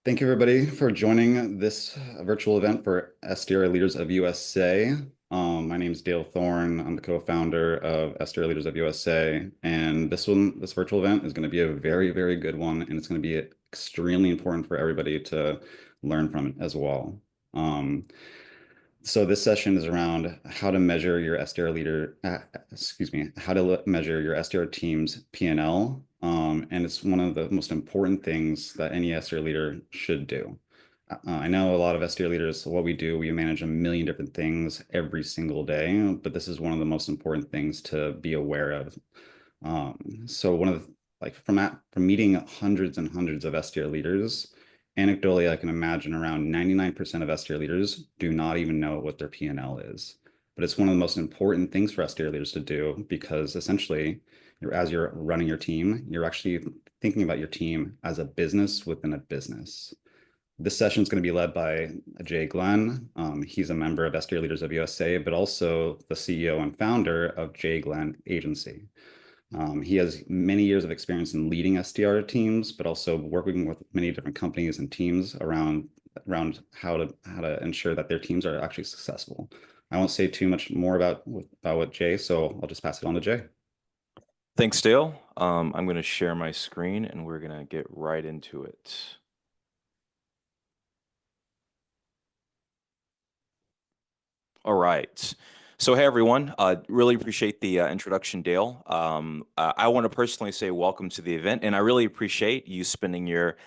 Thank you, everybody, for joining this virtual event for SDR Leaders of USA. My name is Dale Thorne. I'm the co-founder of SDR Leaders of USA, and this virtual event is going to be a very, very good one, and it's going to be extremely important for everybody to learn from it as well. So this session is around how to measure your SDR how to measure your SDR team's P&L. And it's one of the most important things that any SDR leader should do. I know a lot of SDR leaders, what we do, we manage a million different things every single day, but this is one of the most important things to be aware of. So one of the, from meeting hundreds and hundreds of SDR leaders, anecdotally, I can imagine around 99% of SDR leaders do not even know what their P&L is. But it's one of the most important things for SDR leaders to do because essentially, as you're running your team, you're actually thinking about your team as a business within a business. This session is going to be led by Jay Glenn. He's a member of SDR Leaders of USA, but also the CEO and founder of Jay Glenn Agency. He has many years of experience in leading SDR teams, but also working with many different companies and teams around how to ensure that their teams are actually successful. I won't say too much more about what Jay, so I'll just pass it on to Jay. Thanks, Dale. I'm going to share my screen and we're going to get right into it. All right. So, hey, everyone. Really appreciate the introduction, Dale. I want to personally say welcome to the event, and I really appreciate you spending your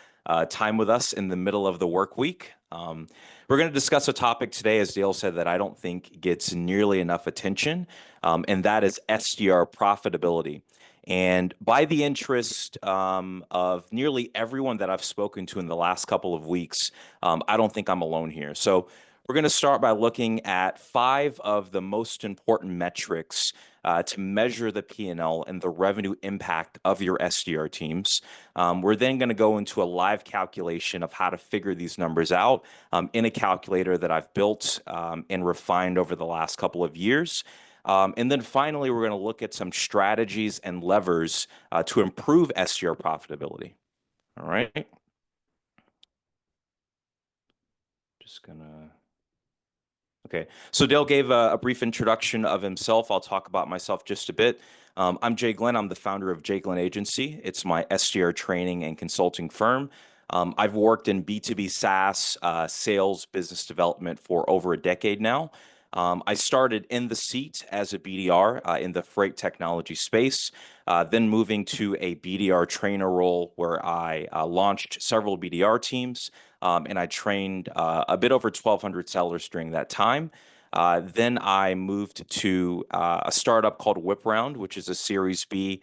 time with us in the middle of the work week. We're going to discuss a topic today, as Dale said, that I don't think gets nearly enough attention, and that is SDR profitability. And by the interest of nearly everyone that I've spoken to in the last couple of weeks, I don't think I'm alone here. So we're going to start by looking at 5 of the most important metrics to measure the P&L and the revenue impact of your SDR teams. We're then going to go into a live calculation of how to figure these numbers out in a calculator that I've built and refined over the last couple of years. And then finally, we're going to look at some strategies and levers to improve SDR profitability. All right. Just going to... Okay, so Dale gave a brief introduction of himself. I'll talk about myself just a bit. I'm Jay Glenn. I'm the founder of Jay Glenn Agency. It's my SDR training and consulting firm. I've worked in B2B SaaS, sales, business development for over a decade now. I started in the seat as a BDR in the freight technology space, then moving to a BDR trainer role where I launched several BDR teams, and I trained a bit over 1,200 sellers during that time. Then I moved to a startup called WhipRound, which is a Series B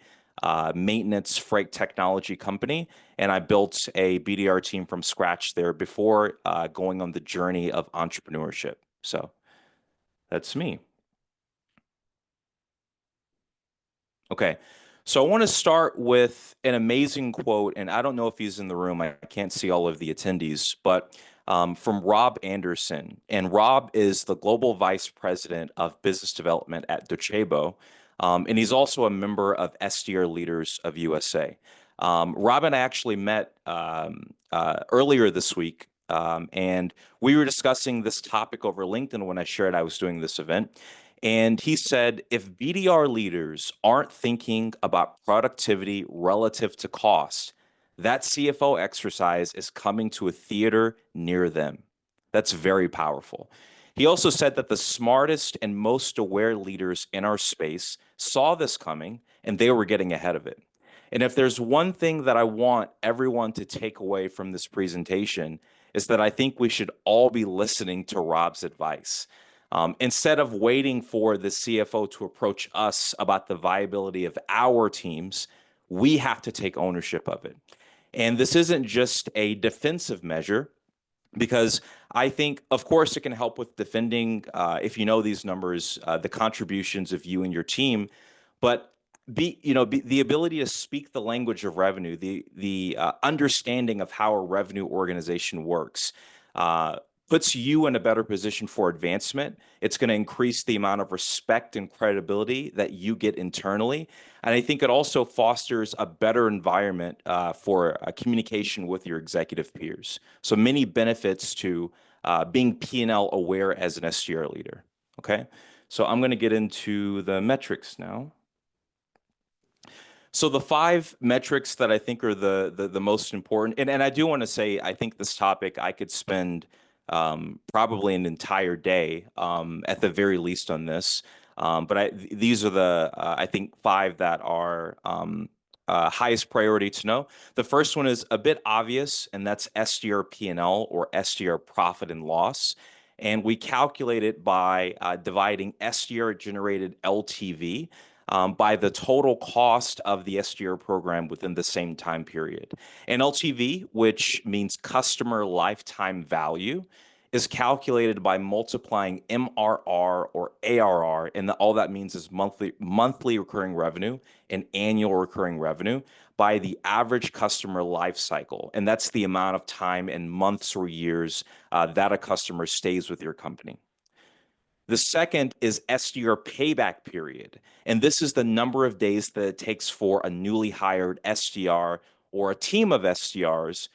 maintenance freight technology company. And I built a BDR team from scratch there before going on the journey of entrepreneurship. So that's me. Okay. So I want to start with an amazing quote, and I don't know if he's in the room. I can't see all of the attendees, but from Rob Anderson. And Rob is the Global Vice President of Business Development at Docebo, and he's also a member of SDR Leaders of USA. Rob and I actually met earlier this week, and we were discussing this topic over LinkedIn when I shared I was doing this event. And he said, if BDR leaders aren't thinking about productivity relative to cost, that CFO exercise is coming to a theater near them. That's very powerful. He also said that the smartest and most aware leaders in our space saw this coming and they were getting ahead of it. And if there's one thing that I want everyone to take away from this presentation, is that I think we should all be listening to Rob's advice. Instead of waiting for the CFO to approach us about the viability of our teams, we have to take ownership of it. And this isn't just a defensive measure, because I think, of course, it can help with defending, if you know these numbers, the contributions of you and your team, but the ability to speak the language of revenue, the understanding of how a revenue organization works. puts you in a better position for advancement. It's going to increase the amount of respect and credibility that you get internally. And I think it also fosters a better environment for communication with your executive peers. So many benefits to being P&L aware as an SDR leader. Okay. So I'm going to get into the metrics now. So the 5 metrics that I think are the most important, and I do want to say, I think this topic I could spend probably an entire day at the very least on this. But these are the I think 5 that are highest priority to know. The first one is a bit obvious, and that's SDR P&L or SDR profit and loss. And we calculate it by dividing SDR generated LTV by the total cost of the SDR program within the same time period. And LTV, which means customer lifetime value, is calculated by multiplying MRR or ARR, and all that means is monthly recurring revenue and annual recurring revenue by the average customer life cycle. And that's the amount of time in months or years that a customer stays with your company. The second is SDR payback period. And this is the number of days that it takes for a newly hired SDR or a team of SDRs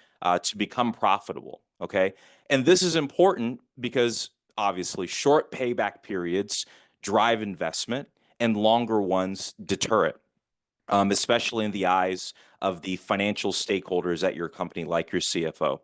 to become profitable. Okay. And this is important because obviously short payback periods drive investment and longer ones deter it, especially in the eyes of the financial stakeholders at your company, like your CFO.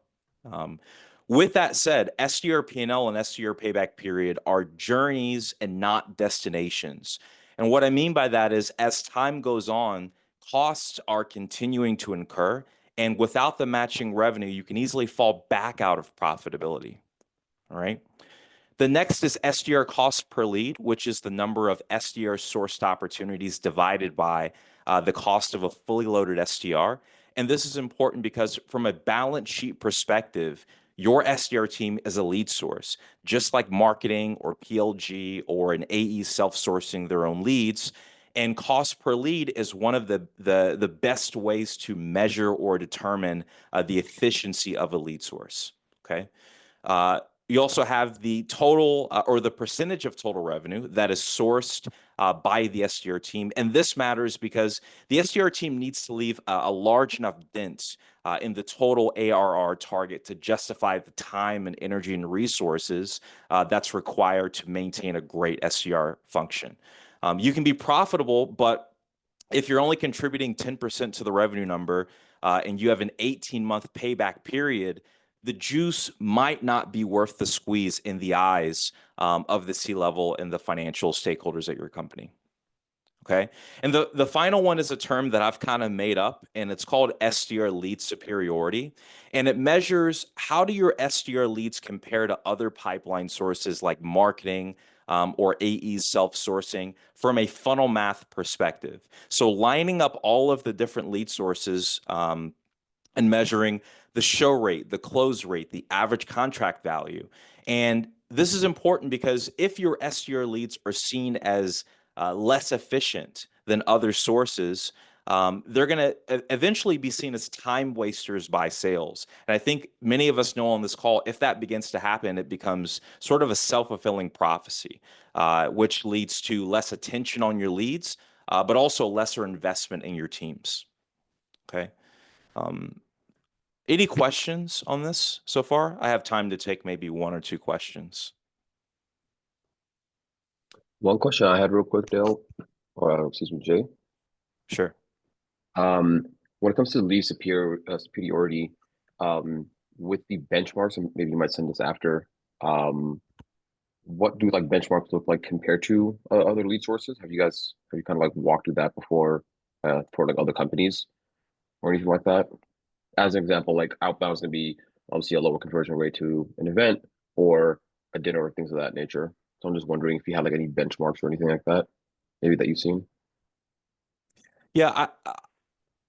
Um, with that said, SDR P&L and SDR payback period are journeys and not destinations. And what I mean by that is, as time goes on, costs are continuing to incur. And without the matching revenue, you can easily fall back out of profitability. All right. The next is SDR cost per lead, which is the number of SDR sourced opportunities divided by the cost of a fully loaded SDR. And this is important because from a balance sheet perspective, your SDR team is a lead source, just like marketing or PLG or an AE self-sourcing their own leads. And cost per lead is one of the best ways to measure or determine the efficiency of a lead source. Okay. You also have the total or the percentage of total revenue that is sourced by the SDR team. And this matters because the SDR team needs to leave a large enough dent in the total ARR target to justify the time and energy and resources that's required to maintain a great SDR function. You can be profitable, but if you're only contributing 10% to the revenue number and you have an 18-month payback period, the juice might not be worth the squeeze in the eyes of the C-level and the financial stakeholders at your company. Okay. And the final one is a term that I've kind of made up, and it's called SDR lead superiority. And it measures how do your SDR leads compare to other pipeline sources like marketing or AE's self-sourcing from a funnel math perspective. So lining up all of the different lead sources and measuring the show rate, the close rate, the average contract value. And this is important because if your SDR leads are seen as less efficient than other sources, they're going to eventually be seen as time wasters by sales. And I think many of us know on this call, if that begins to happen, it becomes sort of a self-fulfilling prophecy, which leads to less attention on your leads, but also lesser investment in your teams. Okay. Any questions on this so far? I have time to take maybe 1 or 2 questions. One question I had real quick, Dale, or excuse me, Jay. Sure. When it comes to lead superiority, with the benchmarks, and maybe you might send this after, what do like benchmarks look like compared to other lead sources? Have you kind of like walked through that before for like other companies or anything like that? As an example, like outbound is going to be obviously a lower conversion rate to an event or a dinner or things of that nature. So I'm just wondering if you have like any benchmarks or anything like that, maybe that you've seen. Yeah,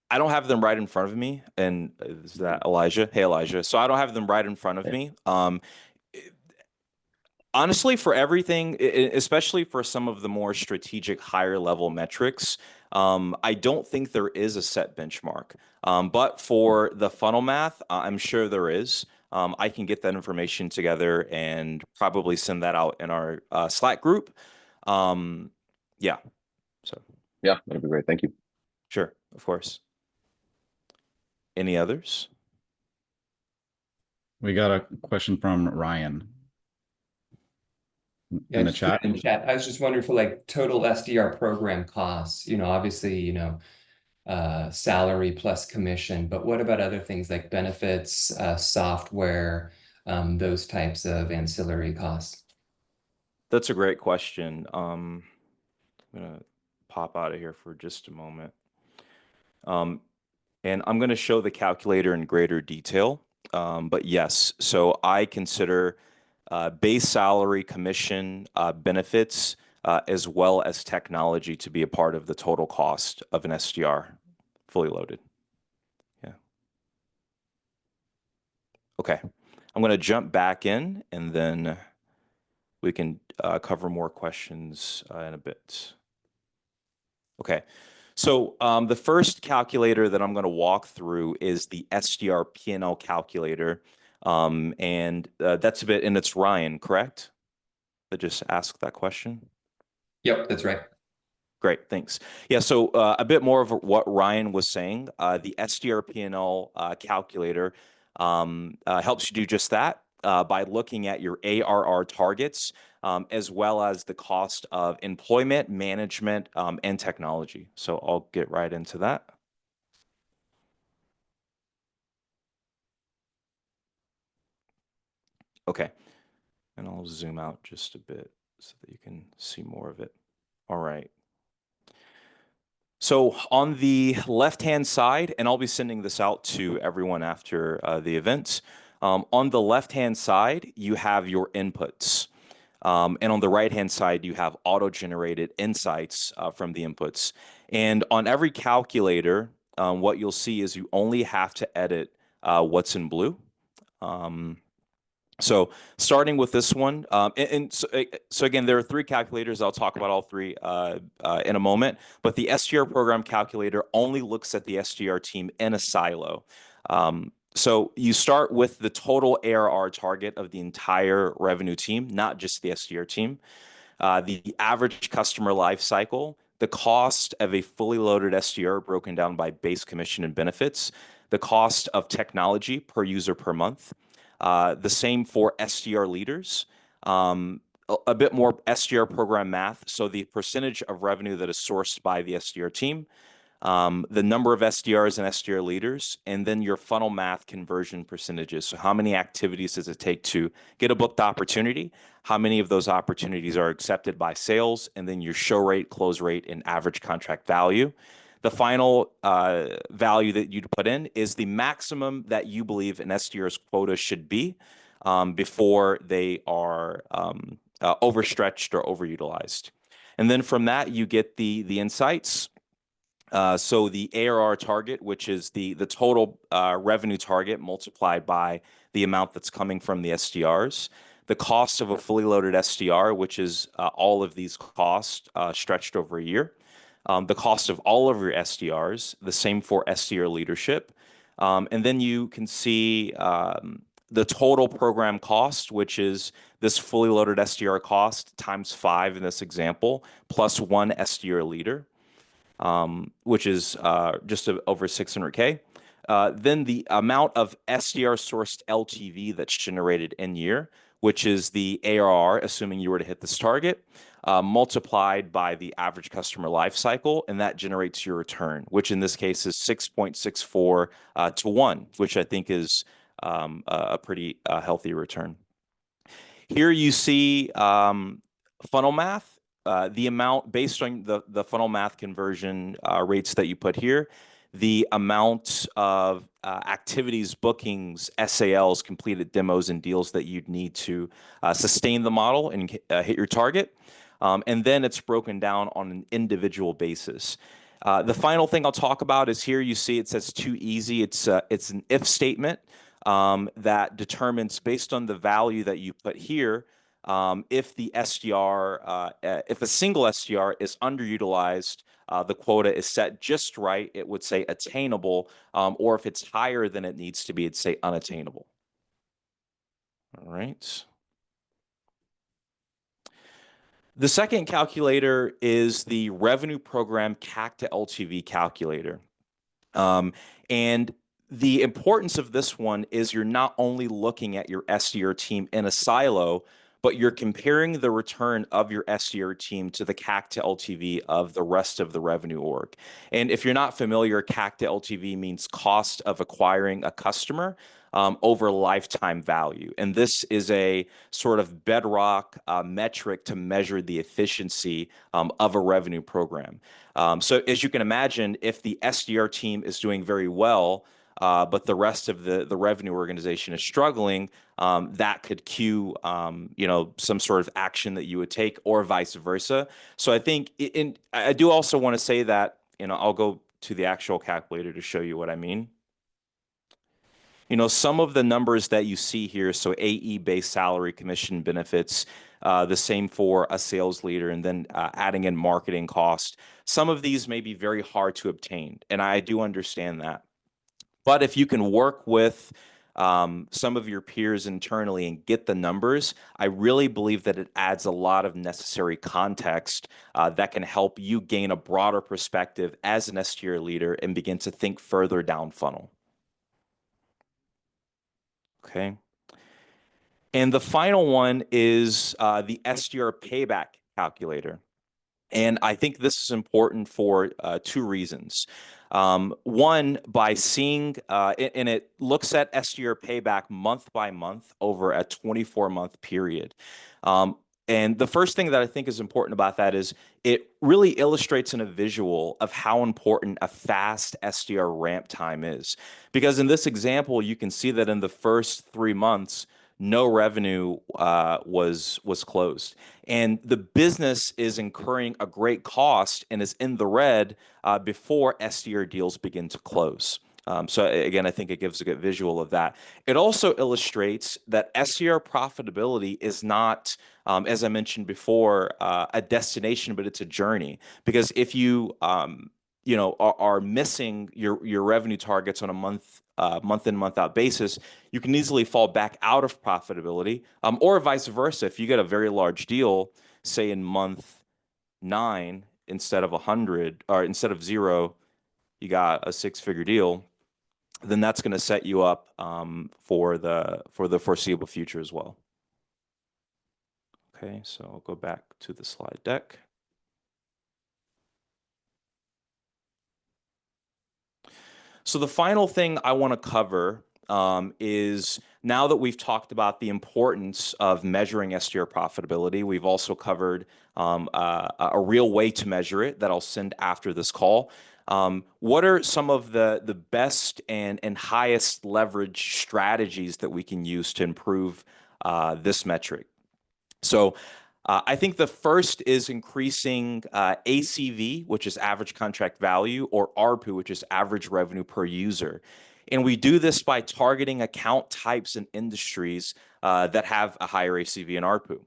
I don't have them right in front of me. And is that Elijah? Hey, Elijah. So I don't have them right in front of me. Honestly, for everything, especially for some of the more strategic, higher level metrics, I don't think there is a set benchmark. But for the funnel math, I'm sure there is. I can get that information together and probably send that out in our Slack group. Yeah, so Yeah, that'd be great. Thank you. sure, of course. Any others? We got a question from Ryan Yeah, in I the just put it chat. in chat. I was just wondering for like total SDR program costs, obviously, salary plus commission, but what about other things like benefits, software, those types of ancillary costs? That's a great question. I'm gonna pop out of here for just a moment. And I'm going to show the calculator in greater detail. But yes, so I consider base salary, commission, benefits, as well as technology to be a part of the total cost of an SDR, fully loaded. Yeah. Okay. I'm going to jump back in and then we can cover more questions in a bit. Okay. So the first calculator that I'm going to walk through is the SDR P&L calculator. And that's a bit, and it's Ryan, correct? That just asked that question. Yep, that's right. Great, thanks. Yeah, so a bit more of what Ryan was saying. The SDR P&L calculator helps you do just that by looking at your ARR targets, as well as the cost of employment, management, and technology. So I'll get right into that. Okay, and I'll zoom out just a bit so that you can see more of it. All right. So on the left-hand side, and I'll be sending this out to everyone after the event. On the left-hand side, you have your inputs. And on the right-hand side, you have auto-generated insights from the inputs. And on every calculator, what you'll see is you only have to edit what's in blue. So starting with this one, so again, there are three calculators. I'll talk about all three in a moment. But the SDR program calculator only looks at the SDR team in a silo. So you start with the total ARR target of the entire revenue team, not just the SDR team. The average customer life cycle, the cost of a fully loaded SDR broken down by base commission and benefits, the cost of technology per user per month. The same for SDR leaders. A bit more SDR program math. So the percentage of revenue that is sourced by the SDR team, the number of SDRs and SDR leaders, and then your funnel math conversion percentages. So how many activities does it take to get a booked opportunity? How many of those opportunities are accepted by sales? And then your show rate, close rate, and average contract value. The final value that you'd put in is the maximum that you believe an SDR's quota should be before they are overstretched or overutilized. And then from that, you get the insights. So the ARR target, which is the total revenue target multiplied by the amount that's coming from the SDRs. The cost of a fully loaded SDR, which is all of these costs stretched over a year. The cost of all of your SDRs, the same for SDR leadership. And then you can see the total program cost, which is this fully loaded SDR cost times 5 in this example, plus 1 SDR leader, which is just over 600K. Then the amount of SDR sourced LTV that's generated in year, which is the ARR, assuming you were to hit this target, multiplied by the average customer life cycle, and that generates your return, which in this case is 6.64 to 1, which I think is a pretty healthy return. Here you see funnel math. The amount based on the funnel math conversion rates that you put here, the amount of activities, bookings, SALs, completed demos, and deals that you'd need to sustain the model and hit your target. And then it's broken down on an individual basis. The final thing I'll talk about is here you see it says too easy. It's an if statement that determines based on the value that you put here, if the SDR, if a single SDR is underutilized, the quota is set just right, it would say attainable, or if it's higher than it needs to be, it'd say unattainable. All right. The second calculator is the revenue program CAC to LTV calculator. And the importance of this one is you're not only looking at your SDR team in a silo, but you're comparing the return of your SDR team to the CAC to LTV of the rest of the revenue org. And if you're not familiar, CAC to LTV means cost of acquiring a customer over lifetime value. And this is a sort of bedrock metric to measure the efficiency of a revenue program. So as you can imagine, if the SDR team is doing very well, but the rest of the revenue organization is struggling, that could cue some sort of action that you would take, or vice versa. So I think, I do also want to say that, I'll go to the actual calculator to show you what I mean. Some of the numbers that you see here, so AE based salary, commission, benefits, the same for a sales leader, and then adding in marketing cost. Some of these may be very hard to obtain, and I do understand that. But if you can work with some of your peers internally and get the numbers, I really believe that it adds a lot of necessary context that can help you gain a broader perspective as an SDR leader and begin to think further down funnel. Okay. And the final one is the SDR payback calculator. And I think this is important for two reasons. One, by seeing, and it looks at SDR payback month by month over a 24-month period. And the first thing that I think is important about that is it really illustrates in a visual of how important a fast SDR ramp time is. Because in this example, you can see that in the first 3 months, no revenue was closed. And the business is incurring a great cost and is in the red before SDR deals begin to close. So again, I think it gives a good visual of that. It also illustrates that SDR profitability is not, as I mentioned before, a destination, but it's a journey. Because if you are missing your revenue targets on a month in, month out basis, you can easily fall back out of profitability, or vice versa. If you get a very large deal, say in month 9, instead of 100 or instead of 0, you got a 6-figure deal, then that's going to set you up for the foreseeable future as well. Okay, so I'll go back to the slide deck. So the final thing I want to cover is, now that we've talked about the importance of measuring SDR profitability, we've also covered a real way to measure it that I'll send after this call. What are some of the best and highest leverage strategies that we can use to improve this metric? So I think the first is increasing ACV, which is average contract value, or ARPU, which is average revenue per user. And we do this by targeting account types and industries that have a higher ACV and ARPU.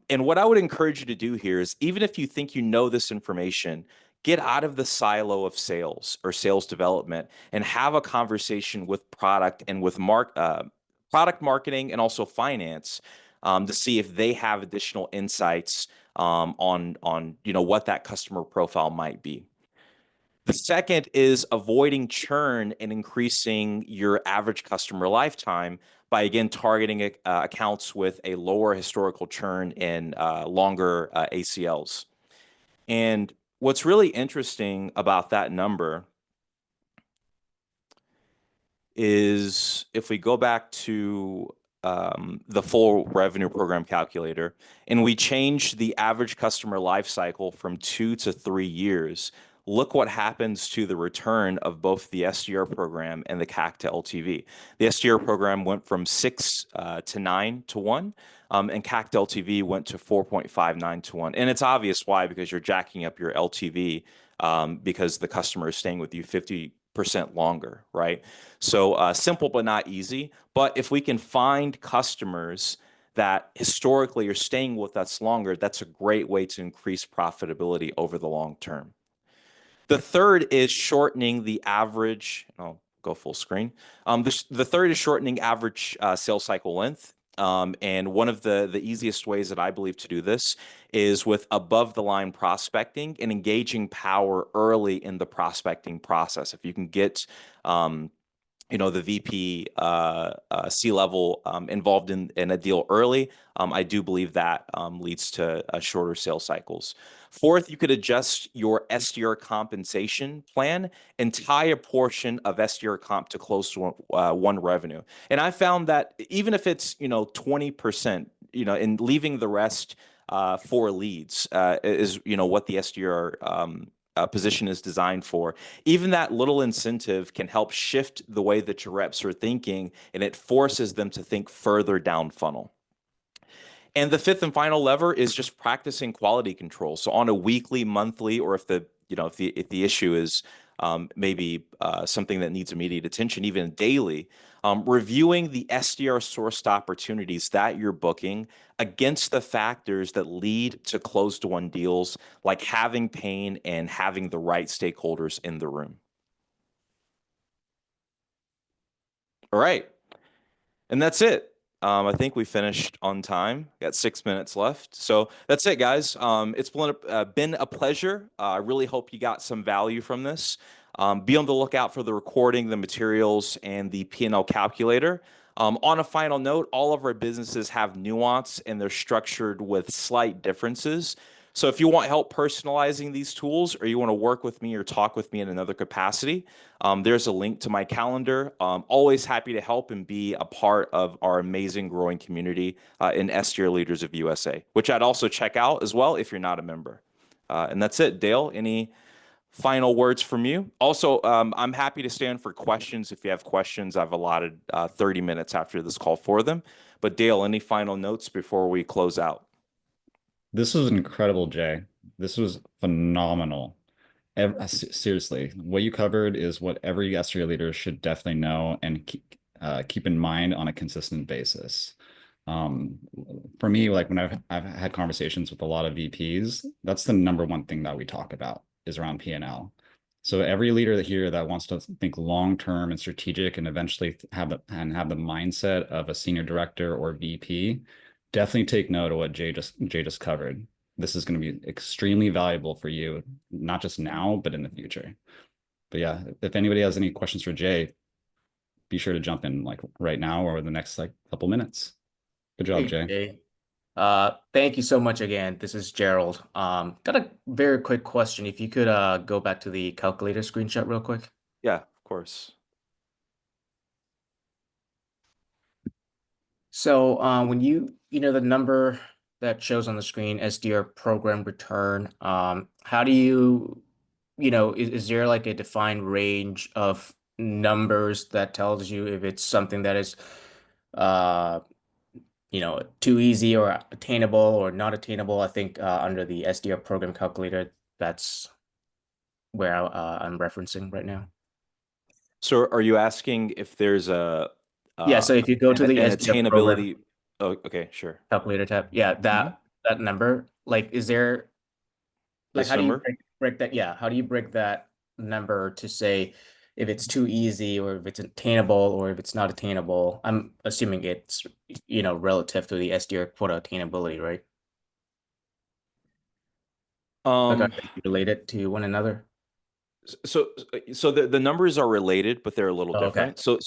And what I would encourage you to do here is, even if you think you know this information, get out of the silo of sales or sales development and have a conversation with product and with product marketing and also finance to see if they have additional insights on what that customer profile might be. The second is avoiding churn and increasing your average customer lifetime by, again, targeting accounts with a lower historical churn and longer ACLs. And what's really interesting about that number is, if we go back to the full revenue program calculator, and we change the average customer life cycle from 2 to 3 years, look what happens to the return of both the SDR program and the CAC to LTV. The SDR program went from 6 to 9 to 1, and CAC to LTV went to 4.59 to 1. And it's obvious why, because you're jacking up your LTV because the customer is staying with you 50% longer, right? So simple but not easy. But if we can find customers that historically are staying with us longer, that's a great way to increase profitability over the long term. The third is shortening the average. I'll go full screen. The third is shortening average sales cycle length. And one of the easiest ways that I believe to do this is with above the line prospecting and engaging power early in the prospecting process. If you can get the VP C-level involved in a deal early, I do believe that leads to shorter sales cycles. Fourth, you could adjust your SDR compensation plan and tie a portion of SDR comp to close to one revenue. And I found that even if it's 20%, and leaving the rest for leads is what the SDR position is designed for. Even that little incentive can help shift the way that your reps are thinking, and it forces them to think further down funnel. And the fifth and final lever is just practicing quality control. So on a weekly, monthly, or if the issue is maybe something that needs immediate attention, even daily, reviewing the SDR sourced opportunities that you're booking against the factors that lead to closed-won deals, like having pain and having the right stakeholders in the room. All right. And that's it. I think we finished on time. Got 6 minutes left. So that's it, guys. It's been a pleasure. I really hope you got some value from this. Be on the lookout for the recording, the materials, and the P&L calculator. On a final note, all of our businesses have nuance and they're structured with slight differences. So if you want help personalizing these tools, or you want to work with me or talk with me in another capacity, there's a link to my calendar. Always happy to help and be a part of our amazing growing community in SDR Leaders of USA, which I'd also check out as well if you're not a member. And that's it. Dale, any final words from you? Also, I'm happy to stand for questions. If you have questions, I've allotted 30 minutes after this call for them. But Dale, any final notes before we close out? This was incredible, Jay. This was phenomenal. Seriously, what you covered is what every SDR leader should definitely know and keep in mind on a consistent basis. For me, like when I've had conversations with a lot of VPs, that's the number one thing that we talk about is around P&L. So every leader here that wants to think long-term and strategic and eventually have the mindset of a senior director or VP, definitely take note of what Jay just covered. This is going to be extremely valuable for you, not just now, but in the future. But yeah, if anybody has any questions for Jay, be sure to jump in like right now or the next couple minutes. Good job, Jay. Jay. Thank you so much again. This is Gerald. Got a very quick question. If you could go back to the calculator screenshot real quick. Yeah, of course. So when the number that shows on the screen, SDR program return, how do is there like a defined range of numbers that tells you if it's something that is too easy or attainable or not attainable? I think under the SDR program calculator, that's where I'm referencing right now. So are you asking if there's a yeah, so if you go to the an SDR program attainability? Oh, okay, sure. calculator tab, yeah, that number, like, is there like This how do you number? break that? Yeah, how do you break that number to say if it's too easy or if it's attainable or if it's not attainable? I'm assuming it's relative to the SDR quota attainability, right? Like, are they related to one another? So the numbers are related, but they're a little Oh, okay. different. So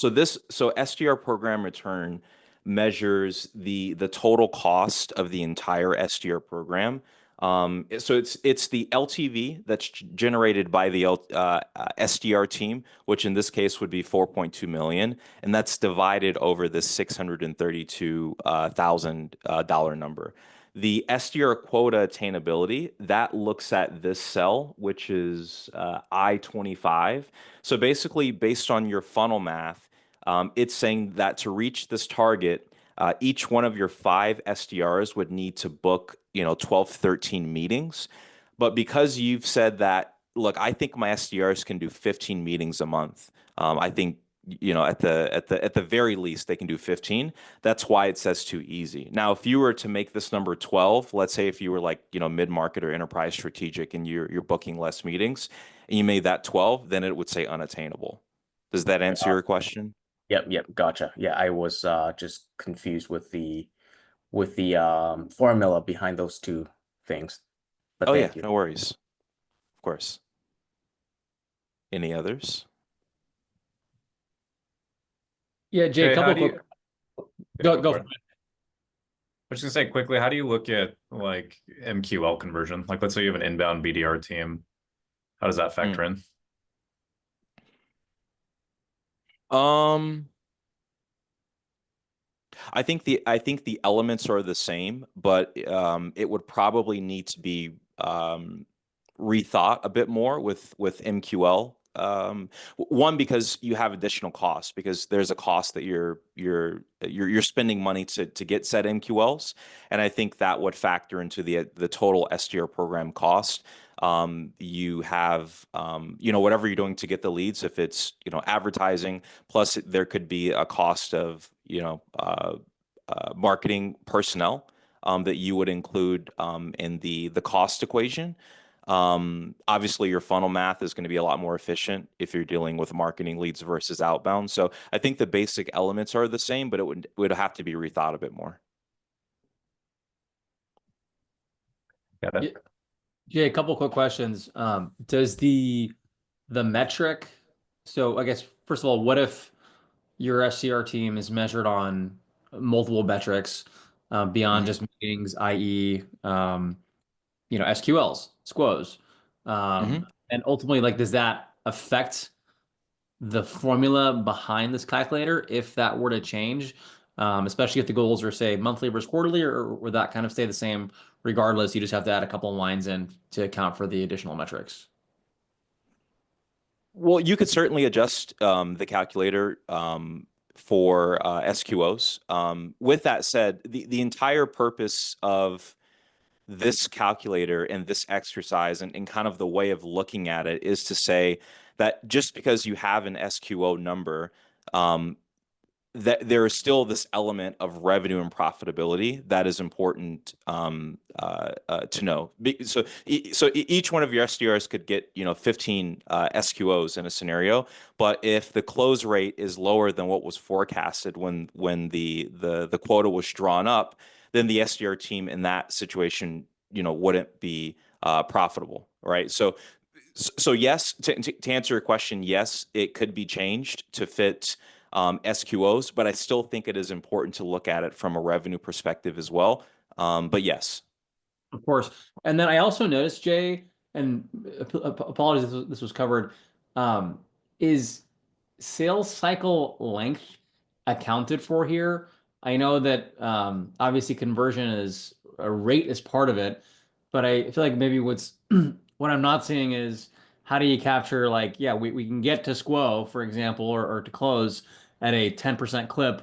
SDR program return measures the total cost of the entire SDR program. So it's the LTV that's generated by the SDR team, which in this case would be 4.2 million, and that's divided over the $632,000 number. The SDR quota attainability, that looks at this cell, which is I-25. So basically, based on your funnel math, it's saying that to reach this target, each one of your 5 SDRs would need to book 12, 13 meetings. But because you've said that, look, I think my SDRs can do 15 meetings a month. I think you know, at the very least, they can do 15. That's why it says too easy. Now, if you were to make this number 12, let's say if you were like, you know, mid-market or enterprise strategic and you're booking less meetings and you made that 12, then it would say unattainable. Does that answer your question? Yep, gotcha. Yeah, I was just confused with the formula behind those two things. But Oh yeah, thank you. no worries. Of course. Any others? Yeah, Jay, a Jay, couple how do quick. you Go for for it. it. I was just gonna say quickly, how do you look at like MQL conversion? Like, let's say you have an inbound BDR team. How does that factor in? I think the elements are the same, but it would probably need to be rethought a bit more with MQL. One, because you have additional costs, because there's a cost that you're spending money to get said MQLs, and I think that would factor into the total SDR program cost. You have you know, whatever you're doing to get the leads, if it's, you know, advertising, plus there could be a cost of, you know, marketing personnel that you would include in the cost equation. Obviously, your funnel math is going to be a lot more efficient if you're dealing with marketing leads versus outbound. So I think the basic elements are the same, but it would have to be rethought a bit more. Got it. Jay, a couple quick questions. Does the metric, so I guess first of all, what if your SCR team is measured on multiple metrics beyond Mhm. just meetings, i.e., you know, SQLs, SQOs, and ultimately, like, does that affect the formula behind this calculator if that were to change, especially if the goals are, say, monthly versus quarterly, or would that kind of stay the same regardless? You just have to add a couple of lines in to account for the additional metrics. Well, you could certainly adjust the calculator for SQOs. With that said, the entire purpose of this calculator and this exercise and kind of the way of looking at it is to say that just because you have an SQO number, that there is still this element of revenue and profitability that is important to know. So each one of your SDRs could get, you know, 15 SQOs in a scenario, but if the close rate is lower than what was forecasted when the quota was drawn up, then the SDR team in that situation, you know, wouldn't be profitable, right? So yes, to answer your question, yes, it could be changed to fit SQOs, but I still think it is important to look at it from a revenue perspective as well. But yes. Of course. And then I also noticed, Jay, and apologies if this was covered, is sales cycle length accounted for here? I know that obviously conversion is a rate is part of it, but I feel like maybe what's what I'm not seeing is how do you capture, like, yeah, we can get to SQO, for example, or to close at a 10% clip,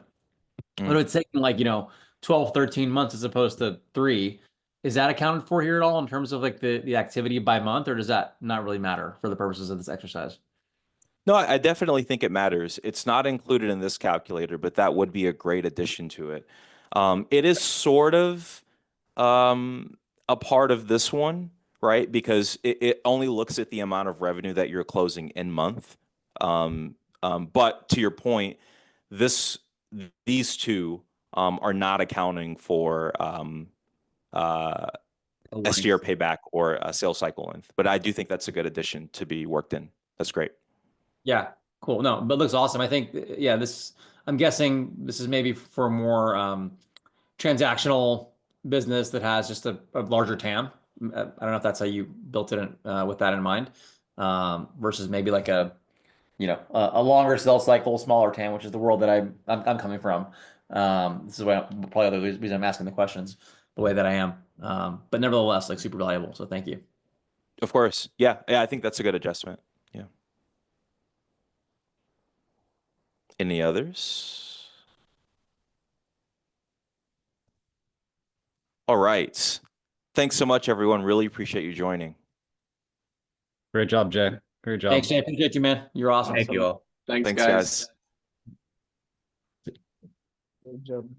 but it's taking, like, you know, 12, 13 months as opposed to 3. Is that accounted for here at all in terms of like the activity by month, or does that not really matter for the purposes of this exercise? No, I definitely think it matters. It's not included in this calculator, but that would be a great addition to it. It is sort of a part of this one, right? Because it only looks at the amount of revenue that you're closing in month. But to your point, these two are not accounting for SDR payback or sales cycle length. But I do think that's a good addition to be worked in. That's great. Yeah, cool. No, but it looks awesome. I think, yeah, I'm guessing this is maybe for more transactional business that has just a larger TAM. I don't know if that's how you built it with that in mind, versus maybe like a longer sales cycle, smaller TAM, which is the world that I'm coming from. This is probably the reason I'm asking the questions the way that I am. But nevertheless, like, super valuable. So thank you. Of course. Yeah, I think that's a good adjustment. Yeah. Any others? All right. Thanks so much, everyone. Really appreciate you joining. Great job, Jay. Great job. Thanks, Jay. Appreciate you, man. You're awesome. Thank you all. Thanks, Thanks, guys. Good job.